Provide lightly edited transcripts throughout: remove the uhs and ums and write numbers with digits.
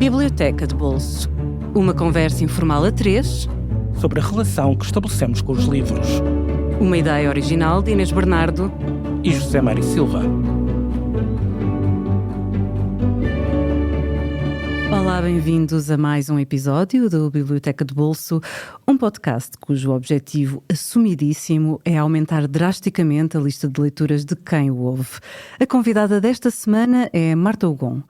Biblioteca de Bolso. Uma conversa informal a três sobre a relação que estabelecemos com os livros. Uma ideia original de Inês Bernardo e José Mário Silva. Olá, bem-vindos a mais um episódio do Biblioteca de Bolso, um podcast cujo objetivo assumidíssimo é aumentar drasticamente a lista de leituras de quem o ouve. A convidada desta semana é Marta Hugon.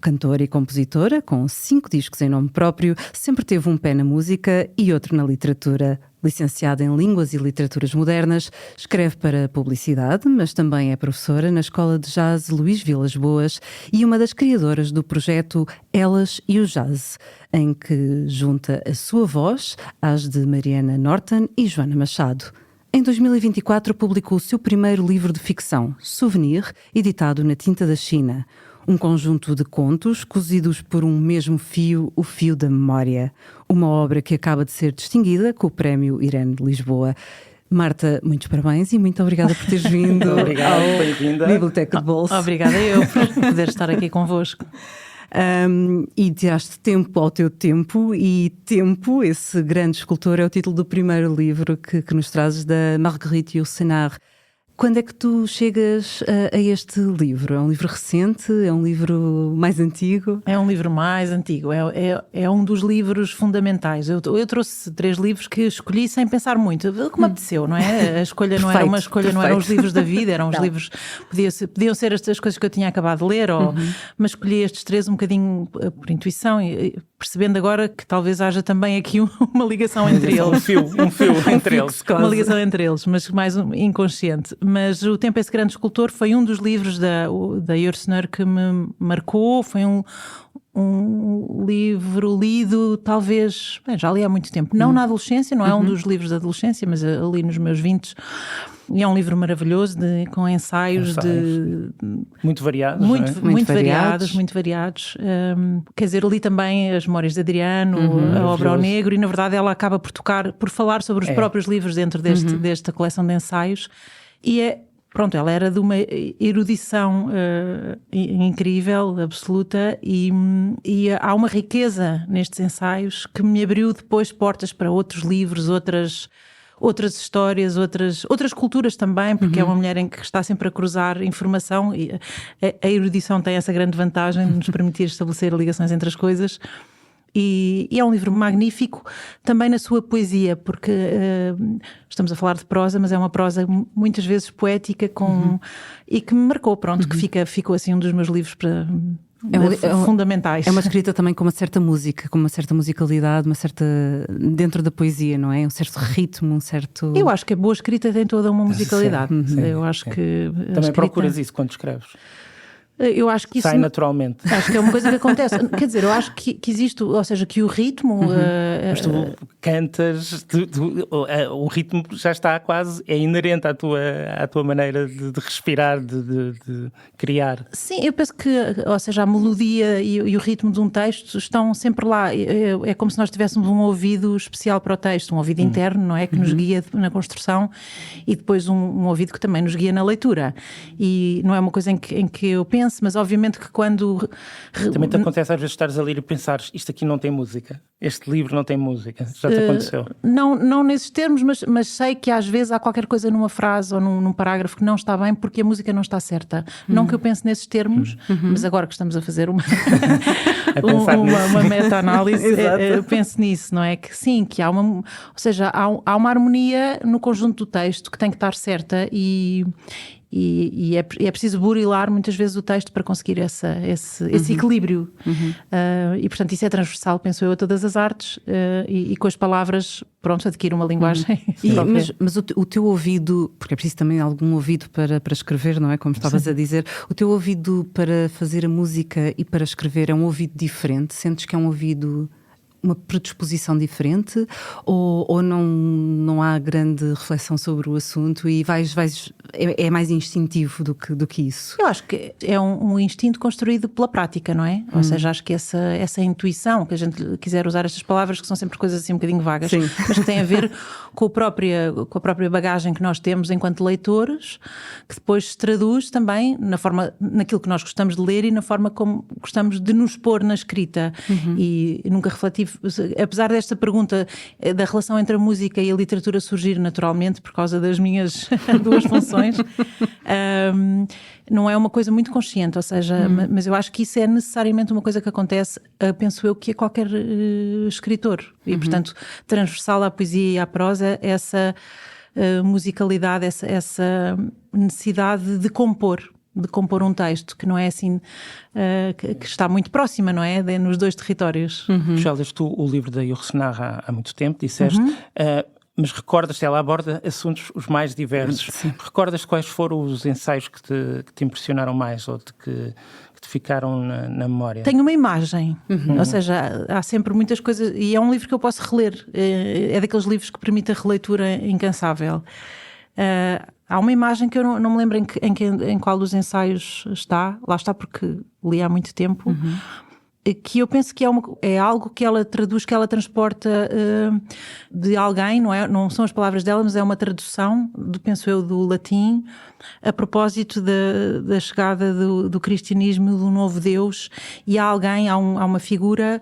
Cantora e compositora, com 5 discos em nome próprio, sempre teve um pé na música e outro na literatura. Licenciada em Línguas e Literaturas Modernas, escreve para publicidade, mas também é professora na Escola de Jazz Luís Vilas Boas e uma das criadoras do projeto Elas e o Jazz, em que junta a sua voz às de Mariana Norton e Joana Machado. Em 2024 publicou o seu primeiro livro de ficção, Souvenir, editado na tinta da China. Um conjunto de contos cozidos por um mesmo fio, o fio da memória. Uma obra que acaba de ser distinguida com o Prémio Irene de Lisboa. Marta, muitos parabéns e muito obrigada por teres vindo Obrigado, bem-vinda. Biblioteca de Bolso. Obrigada eu por poder estar aqui convosco. E tiraste tempo ao teu tempo, e Tempo, esse grande escultor, é o título do primeiro livro que nos trazes, da Marguerite Yourcenar. Quando é que tu chegas a este livro? É um livro recente? É um livro mais antigo? É um livro mais antigo, é um dos livros fundamentais. Eu trouxe 3 livros que escolhi sem pensar muito, como apeteceu, não é? A escolha não era uma escolha, não eram os livros da vida, eram os livros, podiam ser estas coisas que eu tinha acabado de ler, mas escolhi estes 3 um bocadinho por intuição, e percebendo agora que talvez haja também aqui uma ligação entre eles. Um fio entre eles. Uma ligação entre eles, mas mais inconsciente. Mas O Tempo, Esse Grande Escultor, foi um dos livros da Yourcenar que me marcou. Foi um livro lido, talvez, já li há muito tempo. Não na adolescência, não é um dos livros da adolescência, mas ali nos meus 20. E é um livro maravilhoso, com ensaios muito variados, muito variados. Quer dizer, li também as Memórias de Adriano, a Obra ao Negro, e na verdade ela acaba por falar sobre os próprios livros dentro desta coleção de ensaios. E ela era de uma erudição incrível, absoluta, e há uma riqueza nestes ensaios que me abriu depois portas para outros livros, outras histórias, outras culturas também, porque é uma mulher em que está sempre a cruzar informação, e a erudição tem essa grande vantagem de nos permitir estabelecer ligações entre as coisas. E é um livro magnífico também na sua poesia, porque estamos a falar de prosa, mas é uma prosa muitas vezes poética e que me marcou, que ficou assim um dos meus livros fundamentais. É uma escrita também com uma certa música, com uma certa musicalidade, dentro da poesia, não é? Um certo ritmo, um certo... Eu acho que a boa escrita tem toda uma musicalidade. Eu acho que... Também procuras isso quando escreves? Eu acho que isso sai naturalmente. Acho que é uma coisa que acontece. Quer dizer, eu acho que existe, ou seja, que o ritmo... Mas tu cantas, o ritmo já está quase, é inerente à tua maneira de respirar, de criar. Sim, eu penso que, ou seja, a melodia e o ritmo de um texto estão sempre lá. É como se nós tivéssemos um ouvido especial para o texto, um ouvido interno, não é? Que nos guia na construção, e depois um ouvido que também nos guia na leitura. E não é uma coisa em que eu penso, mas obviamente que quando... Também te acontece às vezes estares a ler e pensares, isto aqui não tem música, este livro não tem música, já te aconteceu? Não nesses termos, mas sei que às vezes há qualquer coisa numa frase ou num parágrafo que não está bem porque a música não está certa. Não que eu pense nesses termos, mas agora que estamos a fazer uma meta-análise, eu penso nisso, não é? Que sim, que há uma há uma harmonia no conjunto do texto que tem que estar certa, e é preciso burilar muitas vezes o texto para conseguir esse equilíbrio. E portanto isso é transversal, penso eu, a todas as artes, e com as palavras, adquire uma linguagem. Mas o teu ouvido, porque é preciso também algum ouvido para escrever, não é? Como estavas a dizer, o teu ouvido para fazer a música e para escrever é um ouvido diferente? Sentes que é um ouvido uma predisposição diferente ou não há grande reflexão sobre o assunto e é mais instintivo do que isso? Eu acho que é um instinto construído pela prática, não é? Ou seja, acho que essa intuição, que a gente quiser usar estas palavras que são sempre coisas assim um bocadinho vagas, Sim. mas que têm a ver com a própria bagagem que nós temos enquanto leitores, que depois se traduz também naquilo que nós gostamos de ler e na forma como gostamos de nos pôr na escrita. E nunca refleti, apesar desta pergunta da relação entre a música e a literatura surgir naturalmente por causa das minhas duas funções, não é uma coisa muito consciente, ou seja, mas eu acho que isso é necessariamente uma coisa que acontece, penso eu, que a qualquer escritor. E, portanto, transversal à poesia e à prosa, essa musicalidade, essa necessidade de compor um texto, que não é assim, que está muito próxima, não é? Nos dois territórios. Já leste o livro da Yourcenar há muito tempo, disseste, mas recordas-te, ela aborda assuntos os mais diversos. Sim. Recordas quais foram os ensaios que te impressionaram mais ou que te ficaram na memória? Tenho uma imagem, ou seja, há sempre muitas coisas, e é um livro que eu posso reler, é daqueles livros que permite a releitura incansável. Há uma imagem que eu não me lembro em qual dos ensaios está, lá está porque li há muito tempo, que eu penso que é algo que ela traduz, que ela transporta de alguém, não são as palavras dela, mas é uma tradução, penso eu, do latim, a propósito da chegada do cristianismo, do novo Deus, e há uma figura,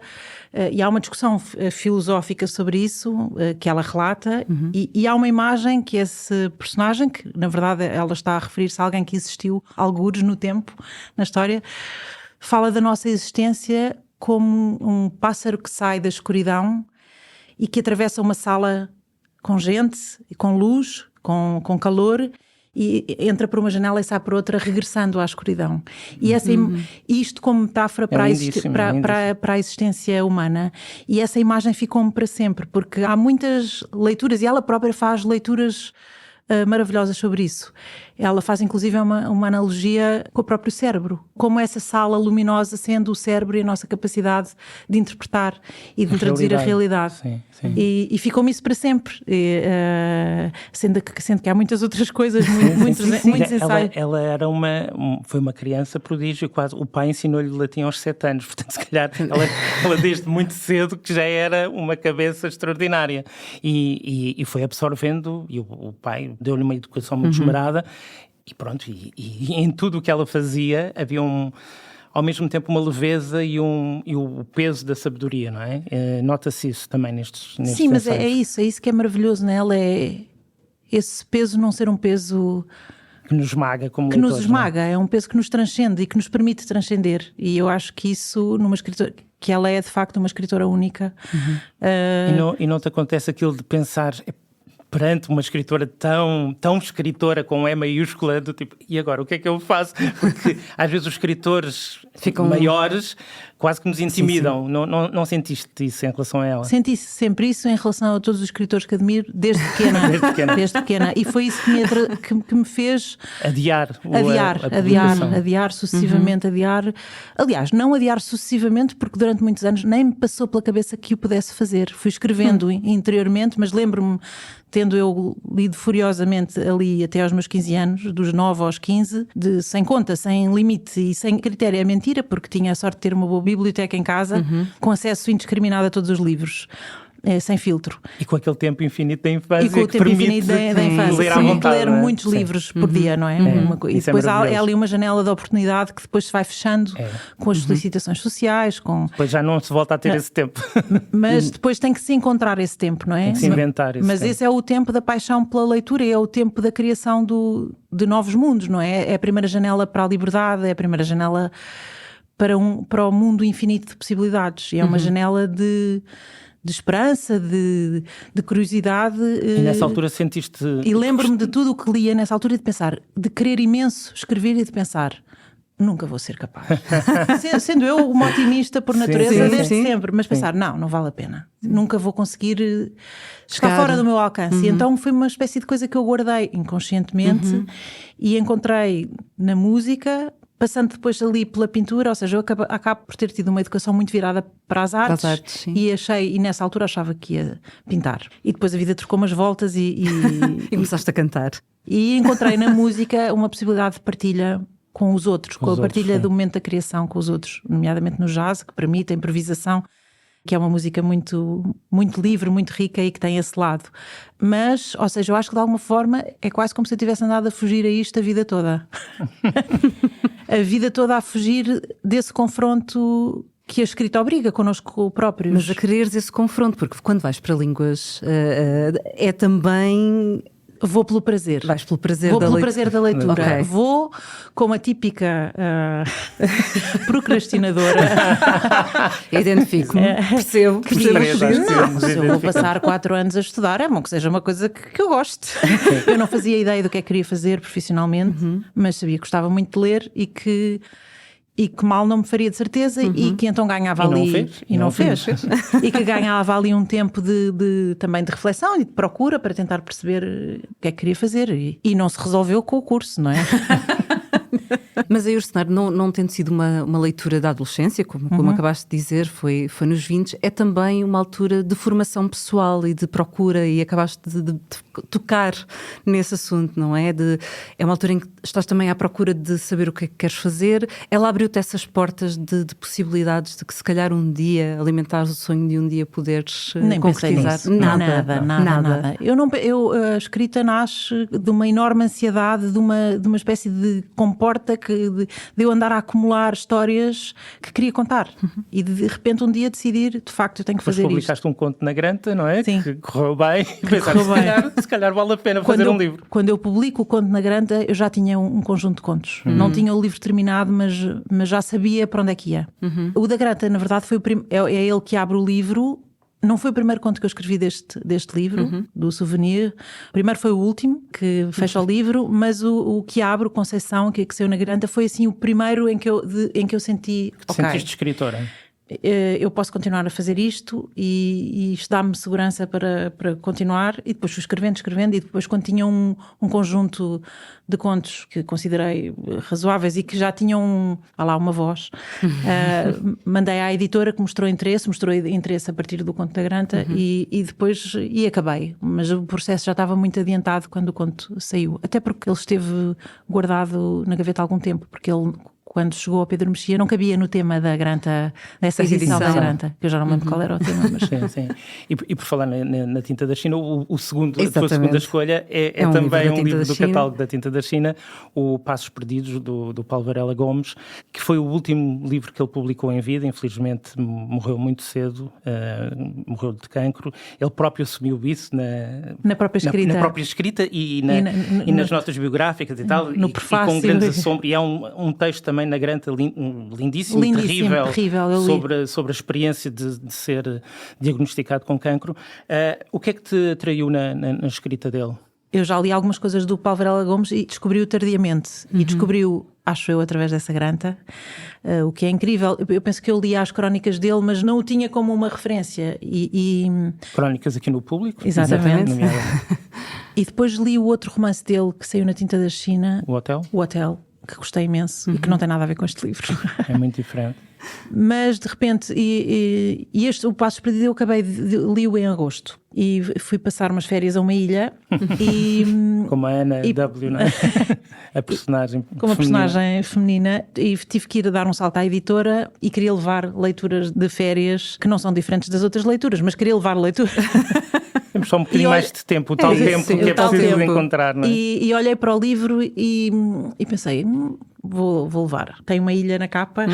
e há uma discussão filosófica sobre isso, que ela relata, e há uma imagem que esse personagem, que na verdade ela está a referir-se a alguém que existiu algures no tempo, na história, fala da nossa existência como um pássaro que sai da escuridão e que atravessa uma sala com gente, com luz, com calor, e entra por uma janela e sai por outra, regressando à escuridão. E isto como metáfora para a existência humana. E essa imagem ficou-me para sempre, porque há muitas leituras, e ela própria faz leituras maravilhosas sobre isso. Ela faz inclusive uma analogia com o próprio cérebro, como essa sala luminosa sendo o cérebro e a nossa capacidade de interpretar e de traduzir a realidade. Sim, sim. E ficou-me isso para sempre, sendo que há muitas outras coisas, muitos ensaios. Ela foi uma criança prodígio, quase. O pai ensinou-lhe latim aos 7 anos, portanto se calhar ela desde muito cedo que já era uma cabeça extraordinária e foi absorvendo, e o pai deu-lhe uma educação muito esmerada. E pronto, e em tudo o que ela fazia havia ao mesmo tempo uma leveza e o peso da sabedoria, não é? Nota-se isso também nestes Sim, mas ensaios. é isso que é maravilhoso nela, é esse peso não ser um peso que nos esmaga como que leitores, nos esmaga, é um peso que nos transcende e que nos permite transcender. E eu acho que isso numa escritora, que ela é de facto uma escritora única. E não te acontece aquilo de pensar perante uma escritora tão escritora com E maiúscula, do tipo, e agora, o que é que eu faço? Porque às vezes os escritores ficam maiores, quase que nos intimidam. Sim. Não sentiste isso em relação a ela? Senti sempre isso em relação a todos os escritores que admiro desde pequena. Desde pequena. E foi isso que me fez adiar sucessivamente, adiar. Aliás, não adiar sucessivamente, porque durante muitos anos nem me passou pela cabeça que o pudesse fazer. Fui escrevendo interiormente, mas lembro-me, tendo eu lido furiosamente ali até aos meus 15 anos, dos 9 aos 15, sem conta, sem limite e sem critério. É mentira, porque tinha a sorte de ter uma boa biblioteca em casa, com acesso indiscriminado a todos os livros. Sem filtro. E com aquele tempo infinito da infância, e com o tempo infinito da infância, ler à vontade, ler muitos livros por dia, não é? E depois há ali uma janela de oportunidade que depois se vai fechando com as solicitações sociais, Depois já não se volta a ter esse tempo. Mas depois tem que se encontrar esse tempo, não é? Tem que se inventar esse tempo. Esse é o tempo da paixão pela leitura, é o tempo da criação de novos mundos, não é? É a primeira janela para a liberdade, é a primeira janela para o mundo infinito de possibilidades. E é uma janela de esperança, de curiosidade. E nessa altura sentiste... E lembro-me de tudo o que lia nessa altura e de pensar, de querer imenso escrever e de pensar, nunca vou ser capaz. Sendo eu uma otimista por natureza desde sempre, mas pensar, não vale a pena. Nunca vou conseguir, está fora do meu alcance. E então foi uma espécie de coisa que eu guardei inconscientemente e encontrei na música passando depois ali pela pintura, ou seja, eu acabo por ter tido uma educação muito virada para as artes e nessa altura achava que ia pintar. E depois a vida trocou umas voltas e começaste a cantar. E encontrei na música uma possibilidade de partilha com os outros, com a partilha do momento da criação com os outros, nomeadamente no jazz, que permite a improvisação, que é uma música muito, muito livre, muito rica e que tem esse lado. Mas, ou seja, eu acho que de alguma forma é quase como se eu tivesse andado a fugir a isto a vida toda. A vida toda a fugir desse confronto que a escrita obriga connosco próprios. Mas a quereres esse confronto, porque quando vais para línguas é também... Vou pelo prazer. Vais pelo prazer prazer da leitura. Okay. Vou como a típica procrastinadora. Identifico-me. Percebo. Não, se eu vou passar 4 anos a estudar, é bom que seja uma coisa que eu goste. Eu não fazia ideia do que é que queria fazer profissionalmente, mas sabia que gostava muito de ler e que mal não me faria de certeza e que então ganhava ali... E não fez. E que ganhava ali um tempo também de reflexão e de procura para tentar perceber o que é que queria fazer. E não se resolveu com o curso, não é? Mas a Urcenar, não tendo sido uma leitura da adolescência, como acabaste de dizer, foi nos 20, é também uma altura de formação pessoal e de procura, e acabaste de tocar nesse assunto, não é? É uma altura em que estás também à procura de saber o que é que queres fazer. Ela abriu-te essas portas de possibilidades de que se calhar um dia alimentares o sonho de um dia poderes concretizar. Nada. A escrita nasce de uma enorme ansiedade, de uma espécie de comporta de eu andar a acumular histórias que queria contar. E de repente um dia decidir, de facto, eu tenho que fazer isto. Publicaste um conto na Granta, não é? Sim. Que correu bem. E pensaste, se calhar vale a pena fazer um livro. Quando eu publico o conto na Granta, eu já tinha um conjunto de contos. Não tinha o livro terminado, mas já sabia para onde é que ia. O da Granta, na verdade, é ele que abre o livro. Não foi o primeiro conto que eu escrevi deste livro, do Souvenir. O primeiro foi o último, que fecha o livro, mas o que abre, o Conceição, que saiu na Granta, foi assim o primeiro em que eu senti... Sentiste escritora? Eu posso continuar a fazer isto e isto dá-me segurança para continuar, e depois fui escrevendo e depois quando tinha um conjunto de contos que considerei razoáveis e que já tinham uma voz, mandei à editora que mostrou interesse a partir do conto da Granta e depois acabei, mas o processo já estava muito adiantado quando o conto saiu, até porque ele esteve guardado na gaveta há algum tempo, porque ele, quando chegou ao Pedro Mexia, não cabia no tema da Granta, dessa edição da Granta, que eu já não me lembro qual era o tema. Mas... Sim. E por falar na Tinta da China, a tua segunda escolha é também um livro do catálogo da Tinta da China, o Passos Perdidos, do Paulo Varela Gomes, que foi o último livro que ele publicou em vida. Infelizmente morreu muito cedo, morreu de cancro. Ele próprio assumiu isso na própria escrita e nas notas biográficas e tal, no prefácio, e com grandes assombros. E há um texto também na Granta lindíssimo, terrível sobre a experiência de ser diagnosticado com cancro. O que é que te atraiu na escrita dele? Eu já li algumas coisas do Paulo Varela Gomes e descobri-o tardiamente. E descobri-o, acho eu, através dessa Granta, o que é incrível. Eu penso que eu li as crónicas dele, mas não o tinha como uma referência. Crónicas aqui no Público? Exatamente. E depois li o outro romance dele que saiu na Tinta da China. O Hotel? Que gostei imenso e que não tem nada a ver com este livro. É muito diferente. Mas de repente, o Passos Perdidos, eu li-o em agosto e fui passar umas férias a uma ilha e... Como a Ana W, não é? A personagem como a personagem feminina, e tive que ir a dar um salto à editora e queria levar leituras de férias que não são diferentes das outras leituras, mas queria levar leituras. Temos só um bocadinho mais de tempo, o tal tempo que é preciso encontrar, não é? E olhei para o livro e pensei, vou levar. Tem uma ilha na capa.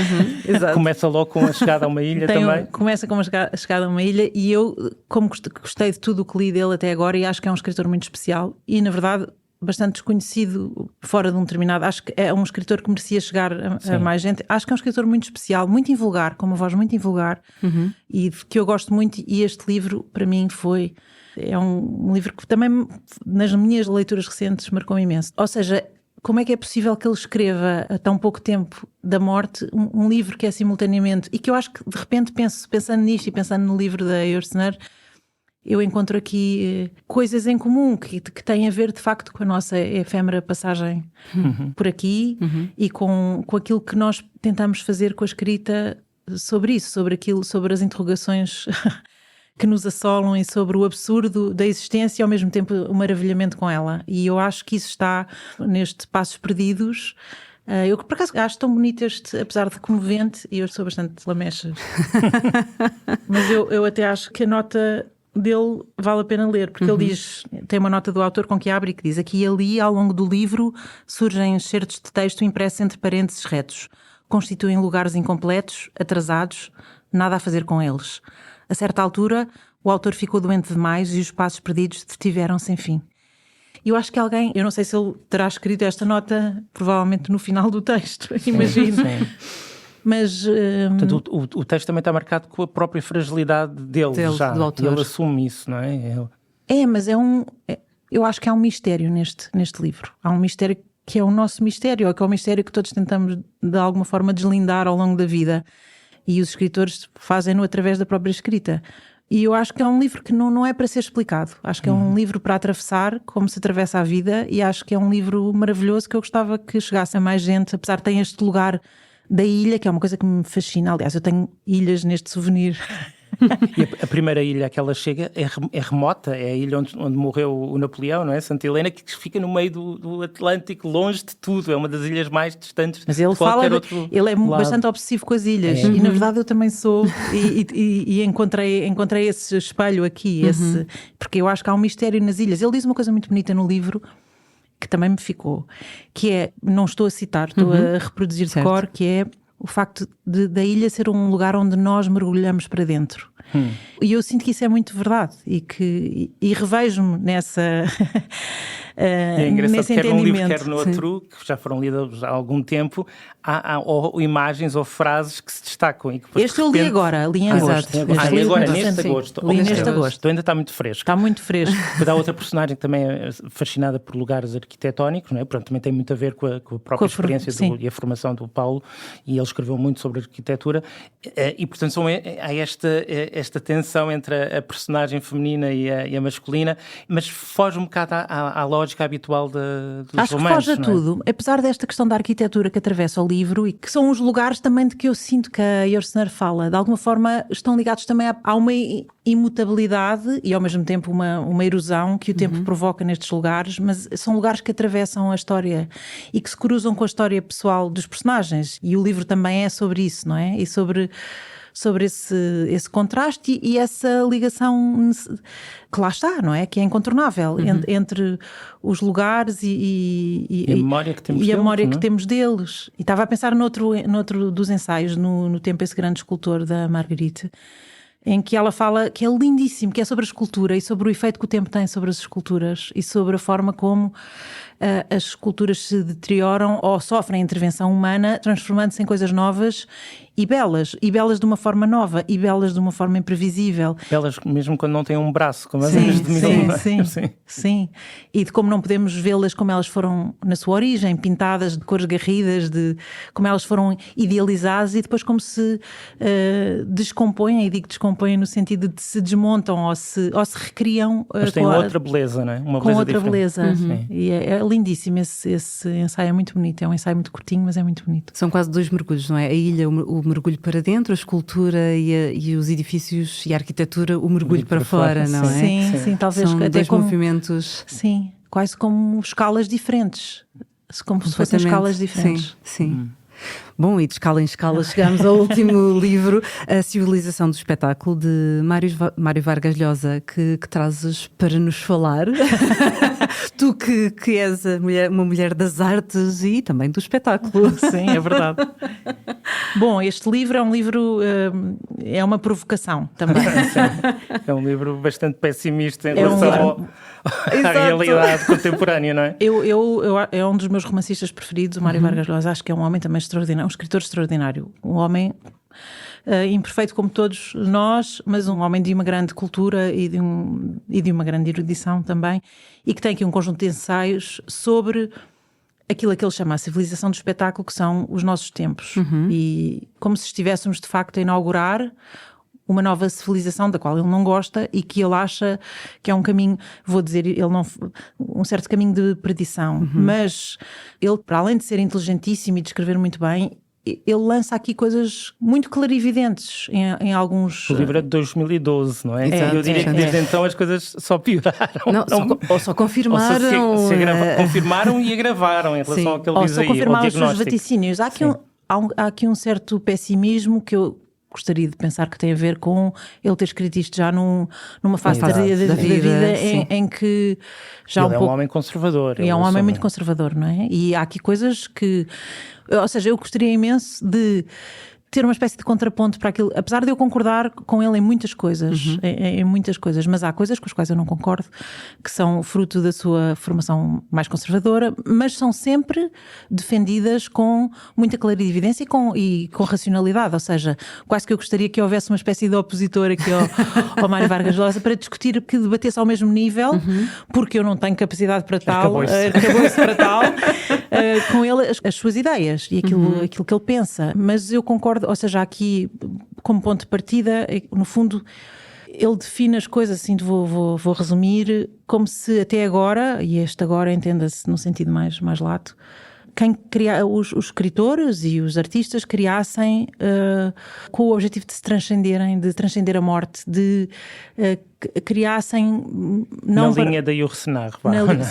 Exato. Começa logo com a chegada a uma ilha também. Começa com a chegada a uma ilha e eu, como gostei de tudo o que li dele até agora, e acho que é um escritor muito especial e, na verdade, bastante desconhecido fora de um determinado... Acho que é um escritor que merecia chegar a mais gente. Acho que é um escritor muito especial, muito invulgar, com uma voz muito invulgar e que eu gosto muito, e este livro, para mim, é um livro que também, nas minhas leituras recentes, marcou imenso. Ou seja, como é que é possível que ele escreva a tão pouco tempo da morte um livro que é simultaneamente... E que eu acho que, de repente, pensando nisto e pensando no livro da Urcenar, eu encontro aqui coisas em comum que têm a ver de facto com a nossa efêmera passagem por aqui e com aquilo que nós tentamos fazer com a escrita sobre isso, sobre as interrogações que nos assolam e sobre o absurdo da existência e ao mesmo tempo o maravilhamento com ela. E eu acho que isso está neste Passos Perdidos. Eu por acaso acho tão bonito apesar de comovente, e eu sou bastante lamechas, mas eu até acho que a nota dele vale a pena ler, porque ele diz, tem uma nota do autor com que abre e que diz: aqui e ali, ao longo do livro, surgem excertos de texto impressos entre parênteses retos, constituem lugares incompletos, atrasados, nada a fazer com eles. A certa altura, o autor ficou doente demais e os passos perdidos detiveram-se enfim. Eu acho que alguém, eu não sei se ele terá escrito esta nota, provavelmente no final do texto, imagino. Sim. Mas portanto, o texto também está marcado com a própria fragilidade dele já, do autor. Ele assume isso, não é? Mas eu acho que há um mistério neste livro. Há um mistério que é o nosso mistério, ou que é o mistério que todos tentamos de alguma forma deslindar ao longo da vida, e os escritores fazem-no através da própria escrita. E eu acho que é um livro que não é para ser explicado. Acho que é um livro para atravessar, como se atravessa a vida, e acho que é um livro maravilhoso que eu gostava que chegasse a mais gente, apesar de ter este lugar da ilha, que é uma coisa que me fascina. Aliás, eu tenho ilhas neste souvenir. E a primeira ilha a que ela chega é remota, é a ilha onde morreu o Napoleão, não é? Santa Helena, que fica no meio do Atlântico, longe de tudo, é uma das ilhas mais distantes. Mas ele ele é bastante obsessivo com as ilhas, e na verdade eu também sou, e encontrei esse espelho aqui, porque eu acho que há um mistério nas ilhas. Ele diz uma coisa muito bonita no livro, que também me ficou, que é, não estou a citar, estou a reproduzir de cor, que é o facto da ilha ser um lugar onde nós mergulhamos para dentro. E eu sinto que isso é muito verdade e revejo-me nessa é engraçado, nesse quer entendimento. Num livro, quer no outro, que já foram lidos há algum tempo, há ou imagens ou frases que se destacam. E que este eu li agora, li em agosto. E agora, neste agosto. Li neste agosto. Ainda está muito fresco. Está muito fresco. Há outra personagem que também é fascinada por lugares arquitetónicos, não é? Pronto, também tem muito a ver com a própria experiência e a formação do Paulo, e ele escreveu muito sobre arquitetura, e portanto há esta tensão entre a personagem feminina e a masculina, mas foge um bocado à lógica habitual dos romances. Acho que foge a tudo, apesar desta questão da arquitetura que atravessa o livro, e que são os lugares também de que eu sinto que a Yourcenar fala, de alguma forma estão ligados também a uma imutabilidade e ao mesmo tempo uma erosão que o tempo provoca nestes lugares, mas são lugares que atravessam a história e que se cruzam com a história pessoal dos personagens, e o livro também é sobre isso, não é? E sobre esse contraste e essa ligação que lá está, não é? Que é incontornável entre os lugares e a memória que temos deles. E estava a pensar noutro dos ensaios, no Tempo Esse Grande Escultor, da Marguerite, em que ela fala, que é lindíssimo, que é sobre a escultura e sobre o efeito que o tempo tem sobre as esculturas e sobre a forma como as esculturas se deterioram ou sofrem intervenção humana, transformando-se em coisas novas e belas de uma forma nova e belas de uma forma imprevisível. Belas mesmo quando não têm um braço, como as unhas de Milão. Sim. E de como não podemos vê-las como elas foram na sua origem, pintadas de cores garridas, de como elas foram idealizadas e depois como se descompõem, e digo descompõem no sentido de se desmontam ou se recriam. Mas tem outra beleza, não é? Uma beleza outra beleza. Sim. E é lindíssimo esse ensaio, é muito bonito. É um ensaio muito curtinho, mas é muito bonito. São quase 2 mergulhos, não é? A ilha, o mergulho para dentro, a escultura e os edifícios e a arquitetura, o mergulho para fora, não é? Sim, talvez são até 2 como movimentos. Sim, quase como escalas diferentes. Como se fossem escalas diferentes. Sim. Bom, e de escala em escala chegamos ao último livro, A Civilização do Espetáculo, de Mário Vargas Llosa, que trazes para nos falar. Tu que és uma mulher das artes e também do espetáculo. Sim, é verdade. Bom, este livro é um livro, é uma provocação também. É um livro bastante pessimista em relação à realidade contemporânea, não é? É um dos meus romancistas preferidos, o Mário Vargas Llosa. Acho que é um homem também extraordinário, um escritor extraordinário. Um homem imperfeito como todos nós, mas um homem de uma grande cultura e de uma grande erudição também, e que tem aqui um conjunto de ensaios sobre aquilo que ele chama a civilização do espetáculo, que são os nossos tempos. E como se estivéssemos de facto a inaugurar uma nova civilização da qual ele não gosta e que ele acha que é um caminho, vou dizer, um certo caminho de perdição. Mas ele, para além de ser inteligentíssimo e de escrever muito bem, ele lança aqui coisas muito clarividentes em alguns... O livro é de 2012, não é? Exato, Eu diria que desde então as coisas só pioraram. Só confirmaram. Ou confirmaram e agravaram em relação ao que ele diz só aí, confirmaram os seus vaticínios. Há aqui um certo pessimismo que eu gostaria de pensar que tem a ver com ele ter escrito isto já numa fase tardia da vida em que já ele é um homem conservador. E é um homem muito conservador, não é? E há aqui coisas que... Ou seja, eu gostaria imenso de ter uma espécie de contraponto para aquilo, apesar de eu concordar com ele em muitas coisas, em muitas coisas, mas há coisas com as quais eu não concordo, que são fruto da sua formação mais conservadora, mas são sempre defendidas com muita clarividência e com racionalidade, ou seja, quase que eu gostaria que houvesse uma espécie de opositor aqui ao Mário Vargas Llosa para discutir, que debatesse ao mesmo nível, porque eu não tenho capacidade para tal, acabou-se para tal, com ele as suas ideias e aquilo que ele pensa, mas eu concordo. Ou seja, aqui, como ponto de partida, no fundo, ele define as coisas, assim, vou resumir, como se até agora, e este agora entenda-se no sentido mais lato, os escritores e os artistas criassem com o objetivo de se transcenderem, de transcender a morte, de criassem... Na linha da Yourcenar.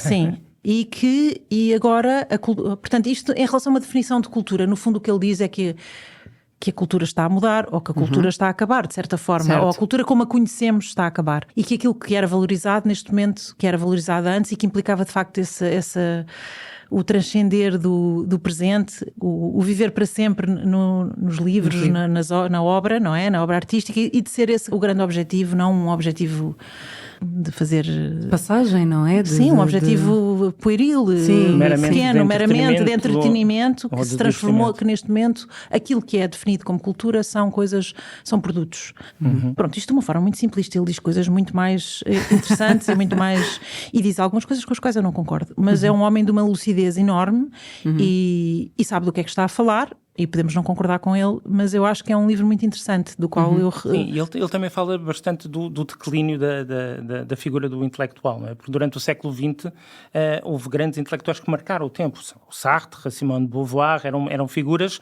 Sim. E agora, portanto, isto em relação a uma definição de cultura, no fundo o que ele diz é que a cultura está a mudar, ou que a cultura está a acabar, de certa forma, certo. ou a cultura como a conhecemos está a acabar. E que aquilo que era valorizado neste momento, que era valorizado antes e que implicava de facto o transcender do presente, o viver para sempre nos livros, na obra, não é? Na obra artística, e de ser esse o grande objetivo, não um objetivo de fazer... Passagem, não é? Um objetivo pueril, pequeno, meramente de entretenimento, que se transformou, que neste momento aquilo que é definido como cultura são produtos. Pronto, isto de uma forma muito simplista, ele diz coisas muito mais interessantes e muito mais... E diz algumas coisas com as quais eu não concordo, mas é um homem de uma lucidez enorme e sabe do que é que está a falar. E podemos não concordar com ele, mas eu acho que é um livro muito interessante, do qual eu... Sim, ele também fala bastante do declínio da figura do intelectual, não é? Porque durante o século XX houve grandes intelectuais que marcaram o tempo. O Sartre, a Simone de Beauvoir, eram figuras...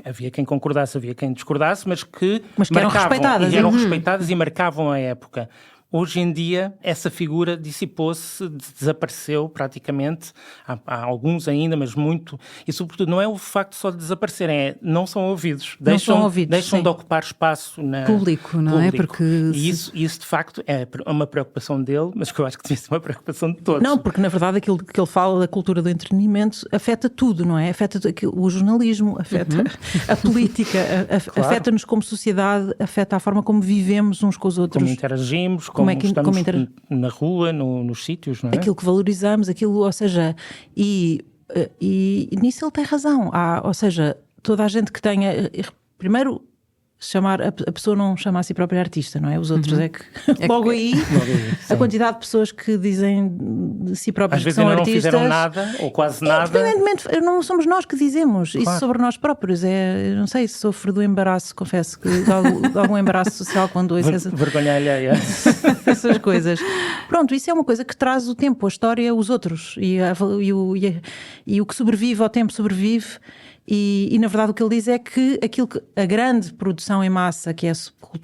Havia quem concordasse, havia quem discordasse, mas que eram respeitadas. E eram respeitadas e marcavam a época. Hoje em dia, essa figura dissipou-se, desapareceu praticamente. Há alguns ainda, mas muito. E, sobretudo, não é o facto só de desaparecerem, não são ouvidos. Deixam de ocupar espaço público, não é? Porque... E isso, de facto, é uma preocupação dele, mas que eu acho que devia ser uma preocupação de todos. Não, porque, na verdade, aquilo que ele fala da cultura do entretenimento afeta tudo, não é? Afeta o jornalismo, afeta a política, afeta-nos como sociedade, afeta a forma como vivemos uns com os outros. Como interagimos, como estamos na rua, nos sítios, não é? Aquilo que valorizamos, ou seja, e nisso ele tem razão. Ou seja, toda a gente que tenha... Primeiro, a pessoa não chama a si própria artista, não é? Os outros é que logo aí a quantidade de pessoas que dizem de si próprias que são artistas... Às vezes ainda não fizeram nada, ou quase nada. Independentemente, não somos nós que dizemos isso sobre nós próprios. Eu não sei se sofro do embaraço, confesso que de algum embaraço social quando ouço vergonha alheia. Essas coisas. Pronto, isso é uma coisa que traz o tempo, a história, os outros. E o que sobrevive ao tempo sobrevive. E na verdade o que ele diz é que a grande produção em massa, que é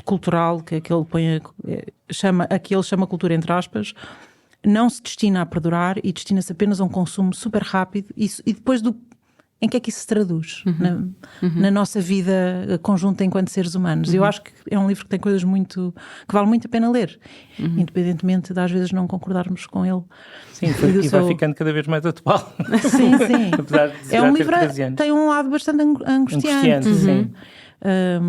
cultural, que ele chama cultura entre aspas, não se destina a perdurar e destina-se apenas a um consumo super rápido e depois em que é que isso se traduz na nossa vida conjunta enquanto seres humanos. Eu acho que é um livro que tem coisas que vale muito a pena ler, independentemente de às vezes não concordarmos com ele. Sim, e vai ficando cada vez mais atual. Sim. Apesar de é um livro que tem um lado bastante angustiante. Sim.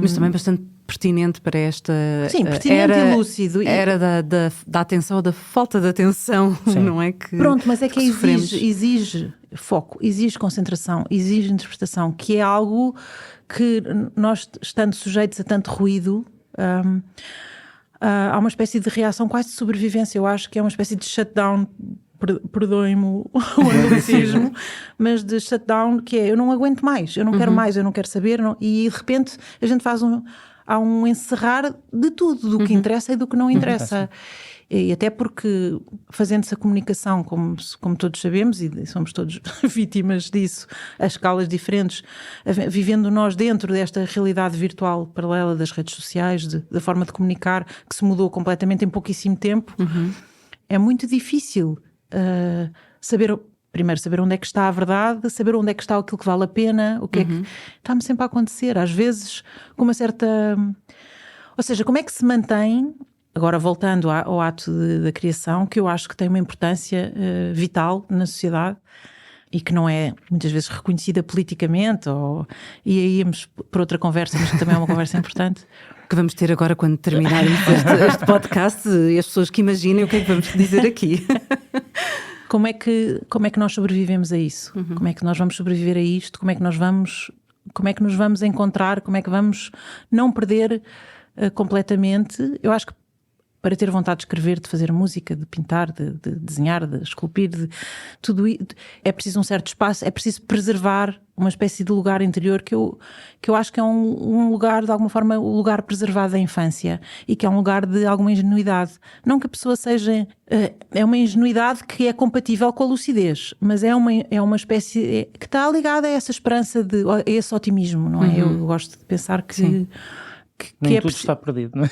Mas também bastante pertinente para esta e lúcido. Era da atenção, da falta de atenção, não é? Pronto, mas é que exige foco, exige concentração, exige interpretação, que é algo que nós, estando sujeitos a tanto ruído, há uma espécie de reação quase de sobrevivência. Eu acho que é uma espécie de shutdown, perdoem-me o anglicismo, mas de shutdown, que é eu não aguento mais, eu não quero mais, eu não quero saber, e de repente a gente faz há um encerrar de tudo, do que interessa e do que não interessa. E até porque, fazendo-se a comunicação, como todos sabemos, e somos todos vítimas disso, a escalas diferentes, vivendo nós dentro desta realidade virtual paralela das redes sociais, da forma de comunicar, que se mudou completamente em pouquíssimo tempo, é muito difícil primeiro saber onde é que está a verdade, saber onde é que está aquilo que vale a pena, o que é que está-me sempre a acontecer, às vezes com uma certa... Ou seja, como é que se mantém... Agora, voltando ao ato da criação, que eu acho que tem uma importância vital na sociedade e que não é muitas vezes reconhecida politicamente, e aí íamos por outra conversa, mas que também é uma conversa importante. Que vamos ter agora quando terminarmos este podcast, e as pessoas que imaginem o que é que vamos dizer aqui. Como é que nós sobrevivemos a isso? Como é que nós vamos sobreviver a isto? Como é que nos vamos encontrar? Como é que vamos não perder completamente? Eu acho que para ter vontade de escrever, de fazer música, de pintar, de desenhar, de esculpir, tudo isso, é preciso um certo espaço, é preciso preservar uma espécie de lugar interior que eu acho que é um lugar, de alguma forma, o lugar preservado da infância, e que é um lugar de alguma ingenuidade. Não que a pessoa seja... é uma ingenuidade que é compatível com a lucidez, mas é uma espécie que está ligada a essa esperança, a esse otimismo, não é? Eu gosto de pensar que... Sim. Nem tudo está perdido, não é?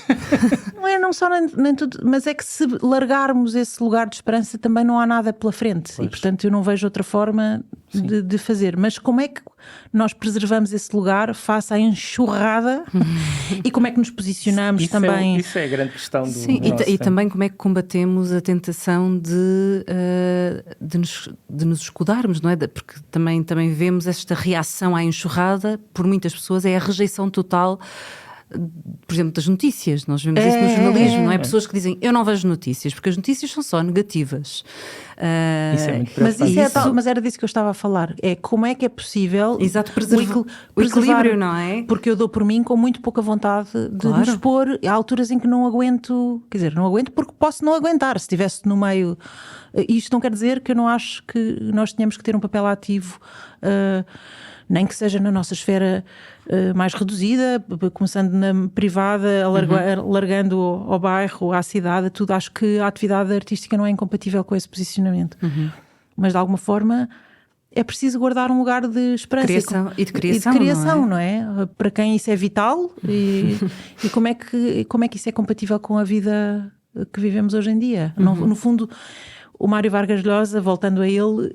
Não é, não só nem tudo, mas é que se largarmos esse lugar de esperança também não há nada pela frente. Pois. E portanto eu não vejo outra forma de fazer. Mas como é que nós preservamos esse lugar face à enxurrada e como é que nos posicionamos isso também? Isso é a grande questão do Sim, e também como é que combatemos a tentação de nos escudarmos, não é? Porque também vemos esta reação à enxurrada, por muitas pessoas, é a rejeição total, por exemplo, das notícias. Nós vemos isso no jornalismo, não é? Pessoas que dizem, eu não vejo notícias, porque as notícias são só negativas. Isso é muito preocupante. Mas era disso que eu estava a falar. É como é que é possível o equilíbrio, não é? Porque eu dou por mim com muito pouca vontade de me expor. Há alturas em que não aguento, quer dizer, não aguento porque posso não aguentar. Se estivesse no meio... Isto não quer dizer que eu não acho que nós tenhamos que ter um papel ativo, nem que seja na nossa esfera mais reduzida, começando na privada, alargando ao bairro, à cidade, tudo. Acho que a atividade artística não é incompatível com esse posicionamento. Mas de alguma forma é preciso guardar um lugar de esperança e de criação, não é? Para quem isso é vital e como é que isso é compatível com a vida que vivemos hoje em dia. No fundo, o Mário Vargas Llosa, voltando a ele,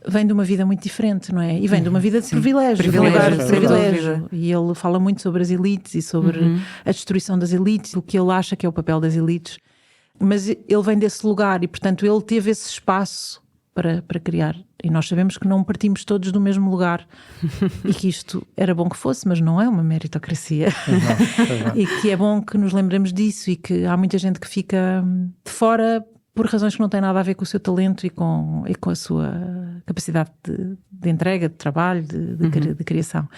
vem de uma vida muito diferente, não é? E vem de uma vida de privilégio. E ele fala muito sobre as elites e sobre a destruição das elites, o que ele acha que é o papel das elites. Mas ele vem desse lugar e, portanto, ele teve esse espaço para criar. E nós sabemos que não partimos todos do mesmo lugar e que isto era bom que fosse, mas não é uma meritocracia. E que é bom que nos lembremos disso e que há muita gente que fica de fora por razões que não têm nada a ver com o seu talento e com a sua capacidade de entrega, de trabalho, de criação.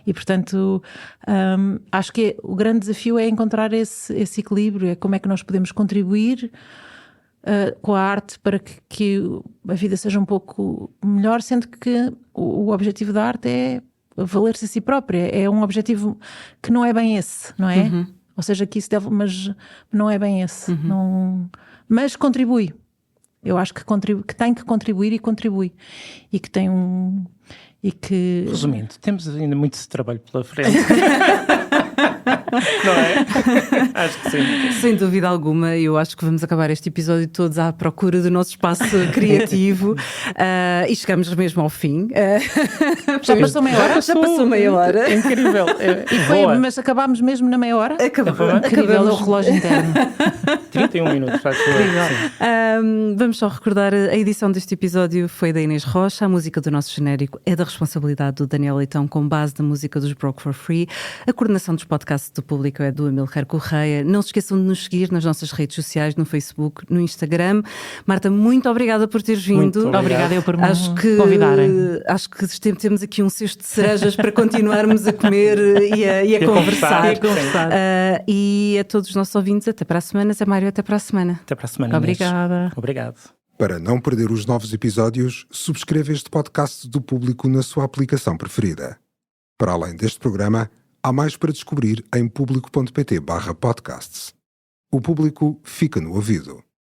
E, portanto, acho que o grande desafio é encontrar esse equilíbrio, é como é que nós podemos contribuir com a arte para que a vida seja um pouco melhor, sendo que o objetivo da arte é valer-se a si própria. É um objetivo que não é bem esse, não é? Ou seja, que isso deve, mas não é bem esse. Não... Mas contribui. Eu acho que tem que contribuir e contribui. E que tem Resumindo, temos ainda muito trabalho pela frente. Não é? Acho que sim. Sem dúvida alguma, eu acho que vamos acabar este episódio todos à procura do nosso espaço criativo e chegamos mesmo ao fim. Já passou meia hora? Já passou meia hora. É incrível. Mas acabámos mesmo na meia hora? Acabamos o relógio interno. 31 minutos, faz favor. Vamos só recordar, a edição deste episódio foi da Inês Rocha, a música do nosso genérico é da responsabilidade do Daniel Leitão, com base na música dos Broke for Free. A coordenação dos podcasts do público é do Amilcar Correia. Não se esqueçam de nos seguir nas nossas redes sociais, no Facebook, no Instagram. Marta, muito obrigada por teres vindo. Obrigada eu por me convidarem. Acho que temos aqui um cesto de cerejas para continuarmos a comer e a conversar. E a todos os nossos ouvintes, até para a semana. Zé Mário, até para a semana. Até para a semana. Obrigada. Obrigado. Para não perder os novos episódios, subscreva este podcast do Público na sua aplicação preferida. Para além deste programa, Há mais para descobrir em público.pt/podcasts. O Público fica no ouvido.